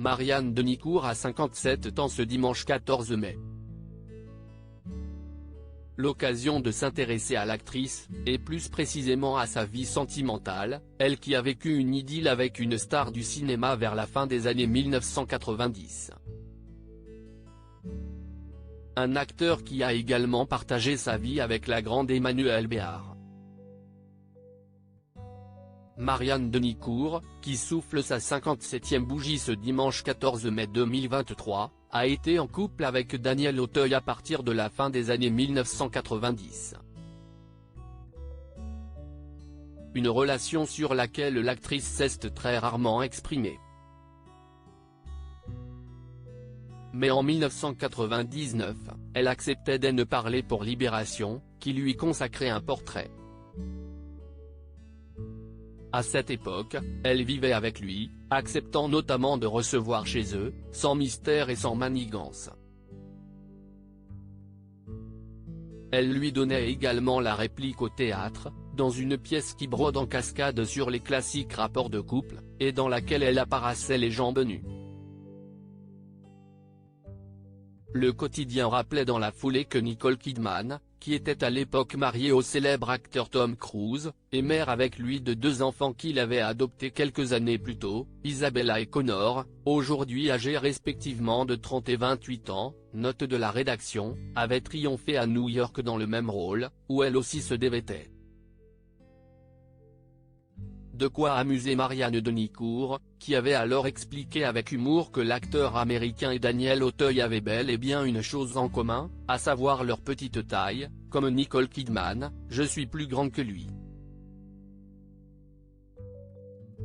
Marianne Denicourt a 57 ans ce dimanche 14 mai. L'occasion de s'intéresser à l'actrice, et plus précisément à sa vie sentimentale, elle qui a vécu une idylle avec une star du cinéma vers la fin des années 1990. Un acteur qui a également partagé sa vie avec la grande Emmanuelle Béard. Marianne Denicourt, qui souffle sa 57e bougie ce dimanche 14 mai 2023, a été en couple avec Daniel Auteuil à partir de la fin des années 1990. Une relation sur laquelle l'actrice s'est très rarement exprimée. Mais en 1999, elle acceptait de ne parler pour Libération, qui lui consacrait un portrait. À cette époque, elle vivait avec lui, acceptant notamment de recevoir chez eux, sans mystère et sans manigance. Elle lui donnait également la réplique au théâtre, dans une pièce qui brode en cascade sur les classiques rapports de couple, et dans laquelle elle apparaissait les jambes nues. Le quotidien rappelait dans la foulée que Nicole Kidman, qui était à l'époque mariée au célèbre acteur Tom Cruise, et mère avec lui de 2 enfants qu'il avait adoptés quelques années plus tôt, Isabella et Connor, aujourd'hui âgés respectivement de 30 et 28 ans, note de la rédaction, avait triomphé à New York dans le même rôle, où elle aussi se dévêtait. De quoi amuser Marianne Denicourt, qui avait alors expliqué avec humour que l'acteur américain et Daniel Auteuil avaient bel et bien une chose en commun, à savoir leur petite taille, comme Nicole Kidman, je suis plus grand que lui.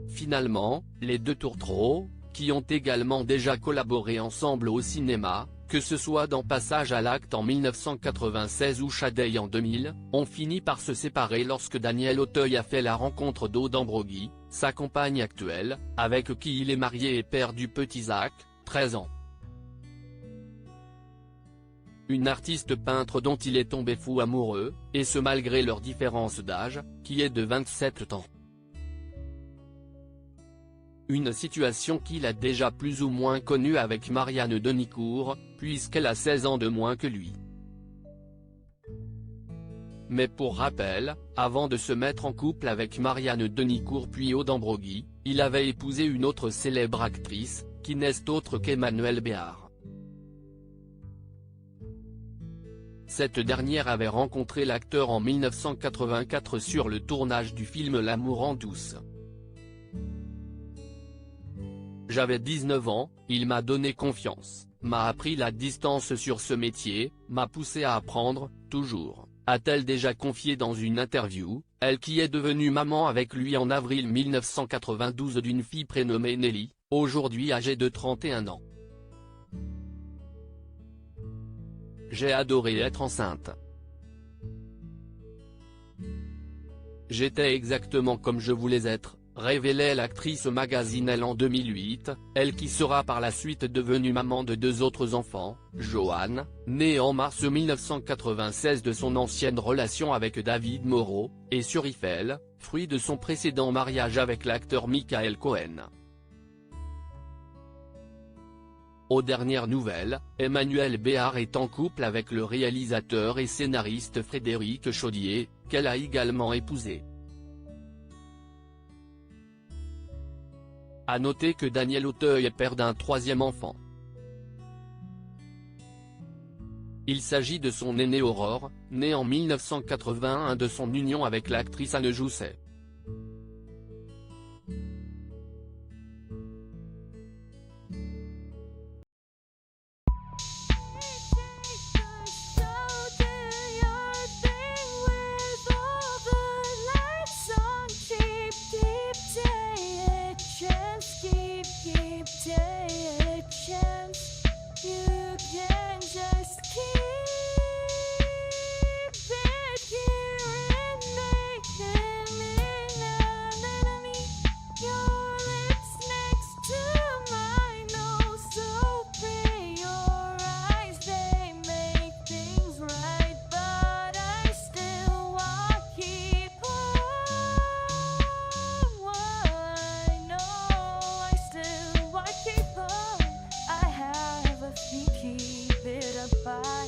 Finalement, les deux tourtereaux, qui ont également déjà collaboré ensemble au cinéma, que ce soit dans Passage à l'acte en 1996 ou Shadei en 2000, ont fini par se séparer lorsque Daniel Auteuil a fait la rencontre d'Aude Ambroggi, sa compagne actuelle, avec qui il est marié et père du petit Zach, 13 ans. Une artiste peintre dont il est tombé fou amoureux, et ce malgré leur différence d'âge, qui est de 27 ans. Une situation qu'il a déjà plus ou moins connue avec Marianne Denicourt, puisqu'elle a 16 ans de moins que lui. Mais pour rappel, avant de se mettre en couple avec Marianne Denicourt puis Aude Ambroggi, il avait épousé une autre célèbre actrice, qui n'est autre qu'Emmanuelle Béard. Cette dernière avait rencontré l'acteur en 1984 sur le tournage du film L'amour en douce. J'avais 19 ans, il m'a donné confiance, m'a appris la distance sur ce métier, m'a poussé à apprendre, toujours, a-t-elle déjà confié dans une interview, elle qui est devenue maman avec lui en avril 1992 d'une fille prénommée Nelly, aujourd'hui âgée de 31 ans. J'ai adoré être enceinte. J'étais exactement comme je voulais être, révélait l'actrice au magazine Elle en 2008, elle qui sera par la suite devenue maman de 2 autres enfants, Joanne, née en mars 1996 de son ancienne relation avec David Moreau, et Surifel, fruit de son précédent mariage avec l'acteur Michael Cohen. Aux dernières nouvelles, Emmanuelle Béard est en couple avec le réalisateur et scénariste Frédéric Chaudier, qu'elle a également épousé. À noter que Daniel Auteuil est père d'un 3e enfant. Il s'agit de son aînée Aurore, née en 1981 de son union avec l'actrice Anne Jousset. Keep it here and make me pas